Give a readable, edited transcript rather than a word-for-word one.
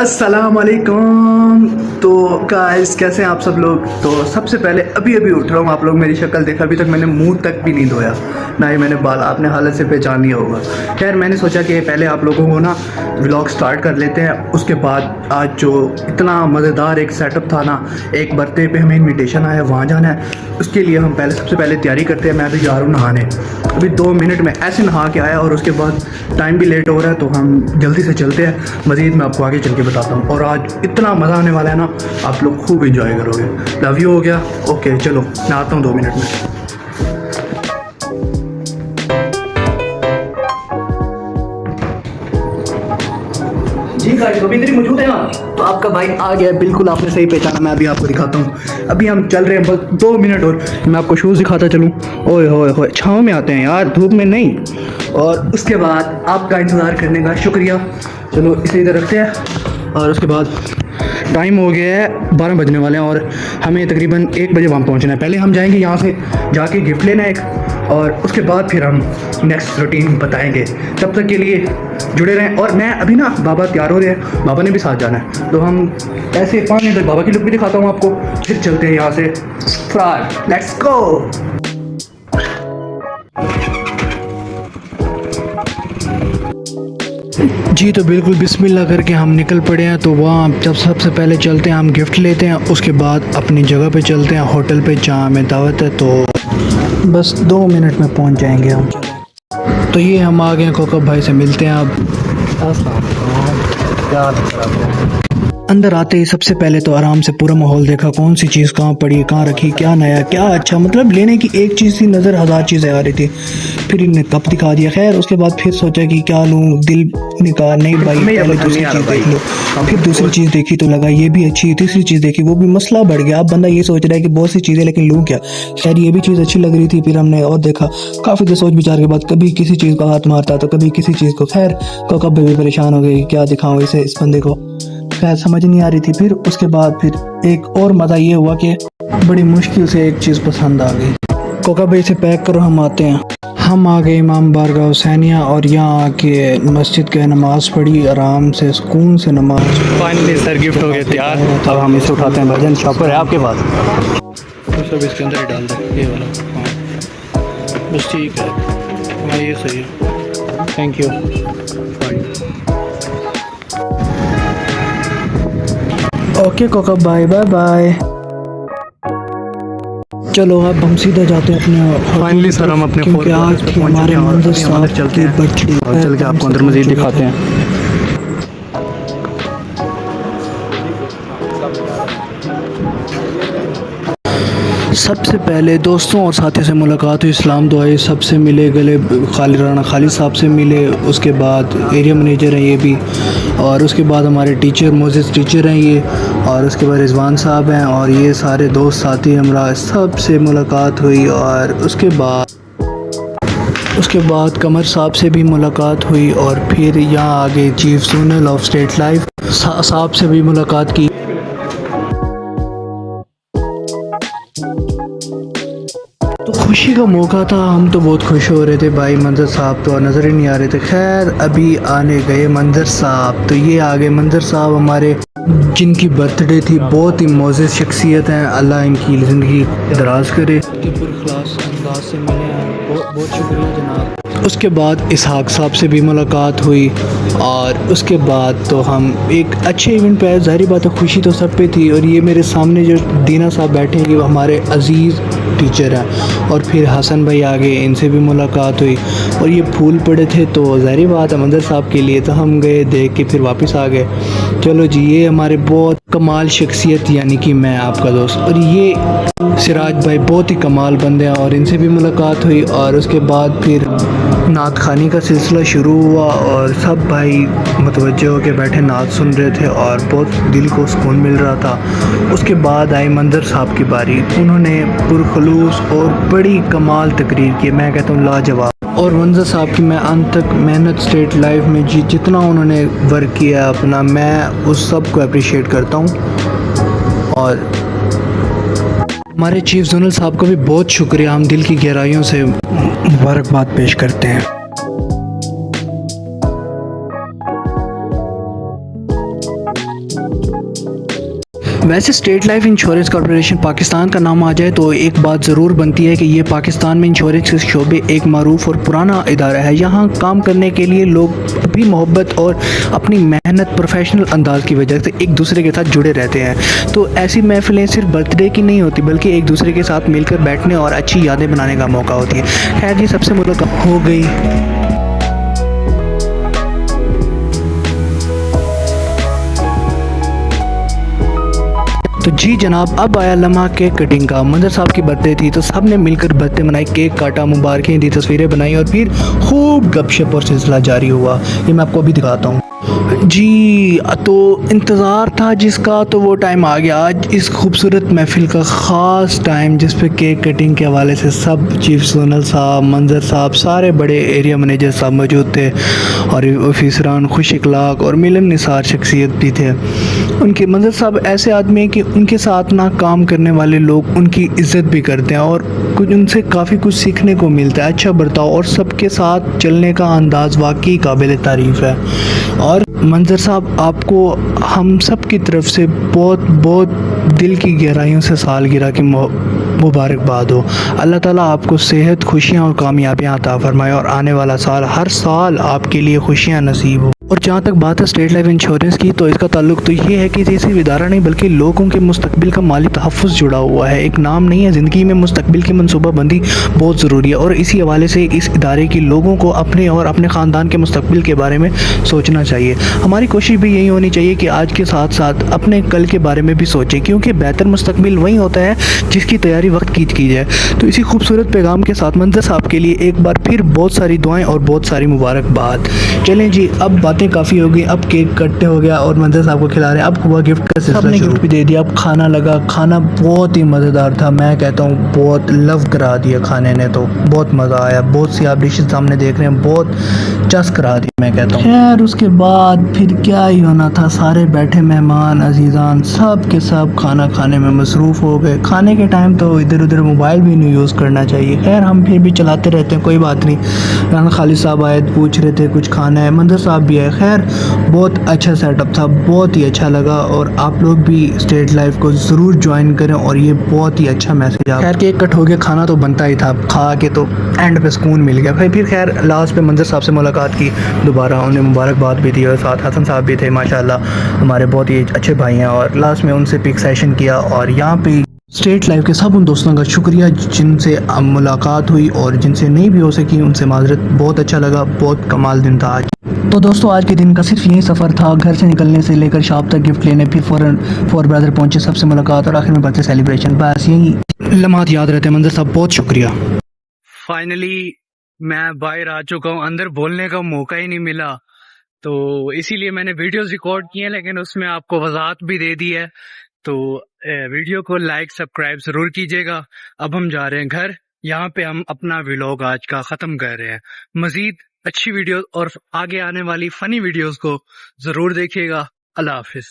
अस्सलाम वालेकुम। तो गाइस कैसे हैं आप सब लोग। तो सबसे पहले अभी उठ रहा हूँ। आप लोग मेरी शक्ल देखा, अभी तक मैंने मुंह तक भी नहीं धोया, ना ही मैंने बाल आपने हालत से पहचान लिया होगा। खैर मैंने सोचा कि पहले आप लोगों को ना व्लॉग स्टार्ट कर लेते हैं। उसके बाद आज जो इतना मज़ेदार एक सेटअप था ना, एक बर्थडे पे हमें इन्विटेशन आया, वहाँ जाना है। उसके लिए हम सबसे पहले तैयारी करते हैं। मैं अभी जा रहा हूँ नहाने, अभी 2 मिनट में ऐसे नहा के आया और उसके बाद टाइम भी लेट हो रहा है, तो हम जल्दी से चलते हैं। मज़ीद मैं आपको आगे चल के बताता हूँ। और आज इतना मज़ा आने वाला है ना, आप लोग खूब इंजॉय करोगे। लव यू हो गया। ओके चलो मैं आता हूँ 2 मिनट में। जी गाइस अभी इधर ही मौजूद है ना, तो आपका भाई आ गया है। बिल्कुल आपने सही पहचाना। मैं अभी आपको दिखाता हूँ। अभी हम चल रहे हैं, बस 2 मिनट और मैं आपको शूज़ दिखाता चलूँ। ओए होए होए, छाँव में आते हैं यार, धूप में नहीं। और उसके बाद आपका इंतज़ार करने का शुक्रिया। चलो इसे इधर रखते हैं। और उसके बाद टाइम हो गया है 12 बजने वाले हैं और हमें तकरीबन 1 बजे वहाँ पहुँचना है। पहले हम जाएंगे यहाँ से जाके गिफ्ट लेना है एक, और उसके बाद फिर हम नेक्स्ट रूटीन बताएंगे। तब तक के लिए जुड़े रहें। और मैं अभी ना, बाबा तैयार हो रहे हैं, बाबा ने भी साथ जाना है, तो हम ऐसे 5 मिनट तक बाबा की लुक भी दिखाता हूँ आपको, फिर चलते हैं यहाँ से। Fry let's go. जी तो बिल्कुल बिस्मिल्लाह करके हम निकल पड़े हैं। तो वहाँ जब सबसे पहले चलते हैं, हम गिफ्ट लेते हैं, उसके बाद अपनी जगह पे चलते हैं, होटल पे जहाँ हमें दावत है। तो बस 2 मिनट में पहुँच जाएंगे हम। तो ये हम आ गए हैं, कोकब भाई से मिलते हैं अब। क्या अंदर आते ही सबसे पहले तो आराम से पूरा माहौल देखा, कौन सी चीज़ कहाँ पड़ी, कहाँ रखी, क्या नया, क्या अच्छा, मतलब लेने की एक चीज़ थी, नज़र 1000 चीज़ें आ रही थी। फिर इन्हें कप दिखा दिया। खैर उसके बाद फिर सोचा कि क्या लूँ, दिल निकाह नहीं भाई, पहले दूसरी चीज़ देख लो। फिर दूसरी चीज़ देखी तो लगा ये भी अच्छी, तीसरी चीज़ देखी वो भी, मसला बढ़ गया। अब बंदा ये सोच रहा है कि बहुत सी चीज़ें, लेकिन लूँ क्या। खैर ये भी चीज़ अच्छी लग रही थी, फिर हमने और देखा। काफ़ी देर सोच विचार के बाद कभी किसी चीज़ को हाथ मारता तो कभी किसी चीज़ को। खैर कोकब भी परेशान हो गई, क्या दिखाऊँ इसे, इस बंदे को। खैर समझ नहीं आ रही थी। फिर उसके बाद फिर एक और मज़ा ये हुआ कि बड़ी मुश्किल से एक चीज़ पसंद आ गई। कोकब भाई से पैक करो, हम आते हैं। हम आ गए इमाम बारगाह हुसैनिया और यहाँ आके मस्जिद के नमाज़ पढ़ी, आराम से सुकून से नमाज। फाइनली सर गिफ्ट हो गए तैयार। अब हम इसे उठाते हैं। भजन शॉपर है आपके पास, तो सब इसके अंदर ही डाल दें, ये वाला। हाँ बस ठीक है, हाँ ये सही है, थैंक यू। ओके कोकब भाई, बाय बाय। चलो अब हम सीधा जाते हैं अपने। फाइनली सर हम अपने क्योंकि आज हमारे मंदिर साहब चलते हैं और चल के आपको अंदर मज़ीद दिखाते हैं। सबसे पहले दोस्तों और साथियों से मुलाकात हुई, इस्लाम दुआई, सबसे मिले, गले खाली राना खालिद साहब से मिले। उसके बाद एरिया मैनेजर हैं ये भी, और उसके बाद हमारे टीचर मोजिस टीचर हैं ये, और उसके बाद रिजवान साहब हैं, और ये सारे दोस्त साथी हमरा सबसे मुलाकात हुई। और उसके बाद कमर साहब से भी मुलाकात हुई। और फिर यहाँ आगे chief zonal of state life साहब से भी मुलाकात की। तो खुशी का मौका था, हम तो बहुत खुश हो रहे थे भाई। मंजर साहब तो नज़र ही नहीं आ रहे थे। खैर अभी आने गए मंजर साहब। तो ये आ गए मंजर साहब हमारे, जिनकी बर्थडे थी। बहुत ही मोअज़्ज़ज़ शख्सियत हैं, अल्लाह इनकी ज़िंदगी दराज करे। अंदाज से मिले हैं, बहुत शुक्रिया जनाब। उसके बाद इसहाक साहब से भी मुलाकात हुई। और उसके बाद तो हम एक अच्छे इवेंट पे आए। ज़ाहिर बात है खुशी तो सब पे थी। और ये मेरे सामने जो दीना साहब बैठे हैं, ये हमारे अज़ीज़ टीचर हैं। और फिर हसन भाई आ गए, इनसे भी मुलाकात हुई। और ये फूल पड़े थे तो ज़ाहिर बात है मंजर साहब के लिए, तो हम गए देख के फिर वापस आ गए। चलो जी, ये हमारे बहुत कमाल शख्सियत, यानी कि मैं आपका दोस्त। और ये सिराज भाई बहुत ही कमाल बंदे हैं, और इनसे भी मुलाकात हुई। और उसके बाद फिर नात खानी का सिलसिला शुरू हुआ और सब भाई मुतवज्जो होकर बैठे नात सुन रहे थे और बहुत दिल को सुकून मिल रहा था। उसके बाद आई मंजर साहब की बारी। उन्होंने पुरखलूस और बड़ी कमाल तकरीर की, मैं कहता हूँ लाजवाब। और मंजर साहब की मैं अंत तक मेहनत स्टेट लाइफ में जितना उन्होंने वर्क किया अपना, मैं उस सब को अप्रिशिएट करता हूँ। और हमारे चीफ जोनल साहब का भी बहुत शुक्रिया, हम दिल की गहराइयों से मुबारकबाद पेश करते हैं। वैसे state life insurance corporation Pakistan का नाम आ जाए तो एक बात ज़रूर बनती है कि ये पाकिस्तान में इंश्योरेंस के शोबे एक मरूफ और पुराना इदारा है। यहाँ काम करने के लिए लोग भी मोहब्बत और अपनी मेहनत प्रोफेशनल अंदाज की वजह से एक दूसरे के साथ जुड़े रहते हैं। तो ऐसी महफिलें सिर्फ बर्थडे की नहीं होती बल्कि एक दूसरे के साथ मिलकर बैठने और अच्छी यादें बनाने का मौका होती है। खैर जी, सबसे मुलाकात हो गई। तो जी जनाब, अब आया लम्हा केक कटिंग का। मंजर साहब की बर्थडे थी तो सब ने मिलकर बर्थडे मनाई, केक काटा, मुबारकें दी, तस्वीरें बनाई और फिर खूब गपशप और सिलसिला जारी हुआ। ये मैं आपको अभी दिखाता हूँ। जी, तो इंतज़ार था जिसका, तो वो टाइम आ गया। आज इस खूबसूरत महफिल का ख़ास टाइम जिस पे केक कटिंग के हवाले से सब चीफ सोनल साहब, मंजर साहब, सारे बड़े एरिया मैनेजर साहब मौजूद थे और ऑफिसरान खुश इखलाक और मिलन निसार शख्सियत भी थे। उनके मंजर साहब ऐसे आदमी हैं कि उनके साथ ना काम करने वाले लोग उनकी इज़्ज़त भी करते हैं और कुछ उनसे काफ़ी कुछ सीखने को मिलता है। अच्छा बर्ताव और सबके साथ चलने का अंदाज़ वाकई काबिल तारीफ़ है। और मंजर साहब, आपको हम सब की तरफ से बहुत बहुत दिल की गहराइयों से सालगिरह की मुबारकबाद हो। अल्लाह ताला आपको सेहत, खुशियाँ और कामयाबियाँ अता फरमाए और आने वाला साल हर साल आपके लिए खुशियाँ नसीब हो। और जहाँ तक बात है स्टेट लाइफ इंश्योरेंस की, तो इसका ताल्लुक तो ये है कि ये सिर्फ इदारा नहीं बल्कि लोगों के मुस्तकबिल का माली तहफ़्फ़ुज़ जुड़ा हुआ है। एक नाम नहीं है, ज़िंदगी में मुस्तकबिल की मनसूबाबंदी बहुत ज़रूरी है और इसी हवाले से इस इदारे की लोगों को अपने और अपने ख़ानदान के मुस्तकबिल के बारे में सोचना चाहिए। हमारी कोशिश भी यही होनी चाहिए कि आज के साथ साथ अपने कल के बारे में भी सोचें, क्योंकि बेहतर मुस्तकबिल वही होता है जिसकी तैयारी वक्त की जाए। तो इसी खूबसूरत पैगाम के साथ मंजर साहब के लिए एक बार फिर बहुत सारी दुआएं और बहुत सारी मुबारकबाद। चलें जी, अब बातें काफ़ी हो गई, अब केक कटने हो गया और मंजर साहब को खिला रहे हैं। अब हुआ गिफ्ट का सिलसिला, सबने गिफ्ट भी दे दिया। अब खाना लगा, खाना बहुत ही मज़ेदार था। मैं कहता हूँ बहुत लव करा दिया खाने ने, तो बहुत मज़ा आया। बहुत सी आप डिशेज सामने देख रहे हैं, बहुत चस करा दी मैं कहता हूँ। खैर उसके बाद फिर क्या ही होना था, सारे बैठे मेहमान अजीज़ान सब के सब खाना खाने में मसरूफ़ हो गए। खाने के टाइम तो इधर उधर मोबाइल भी नहीं यूज़ करना चाहिए। खैर हम फिर भी चलाते रहते हैं, कोई बात नहीं। राना खालिद साहब आए, पूछ रहे थे कुछ खाना है, मंजर साहब भी आए। खैर बहुत अच्छा सेटअप था, बहुत ही अच्छा लगा और आप लोग भी स्टेट लाइफ को ज़रूर ज्वाइन करें और ये बहुत ही अच्छा मैसेज है। खैर केक कट हो गया, खाना तो बनता ही था, खा के तो एंड पे सुकून मिल गया। फिर खैर लास्ट पे मंजर साहब से मुलाकात की दोबारा, उन्हें मुबारकबाद भी दी और साथ हसन साहब भी थे, माशाल्लाह हमारे बहुत ही अच्छे भाई हैं। और लास्ट में उनसे पिक सेशन किया और यहाँ पे स्टेट लाइफ के सब उन दोस्तों का शुक्रिया जिनसे मुलाकात हुई और जिनसे नहीं भी हो सकी उनसे माजरत। बहुत अच्छा लगा, बहुत कमाल दिन था आज। तो दोस्तों आज के दिन का सिर्फ यही सफ़र था, घर से निकलने से लेकर शॉप तक गिफ्ट लेने, फिर फॉर ब्रदर पहुंचे, सबसे मुलाकात और आखिर में बर्थडे सेलिब्रेशन। बस यही लम्हात याद रहते हैं। मंजर साहब बहुत शुक्रिया। फाइनली मैं बाहर आ चुका हूँ, अंदर बोलने का मौका ही नहीं मिला, तो इसीलिए मैंने वीडियोस रिकॉर्ड किए हैं लेकिन उसमें आपको वजाहत भी दे दी है। तो वीडियो को लाइक सब्सक्राइब जरूर कीजिएगा। अब हम जा रहे हैं घर, यहाँ पे हम अपना व्लॉग आज का ख़त्म कर रहे हैं। मज़ीद अच्छी वीडियो और आगे आने वाली फ़नी वीडियोस को ज़रूर देखिएगा। अल्लाह हाफिज़।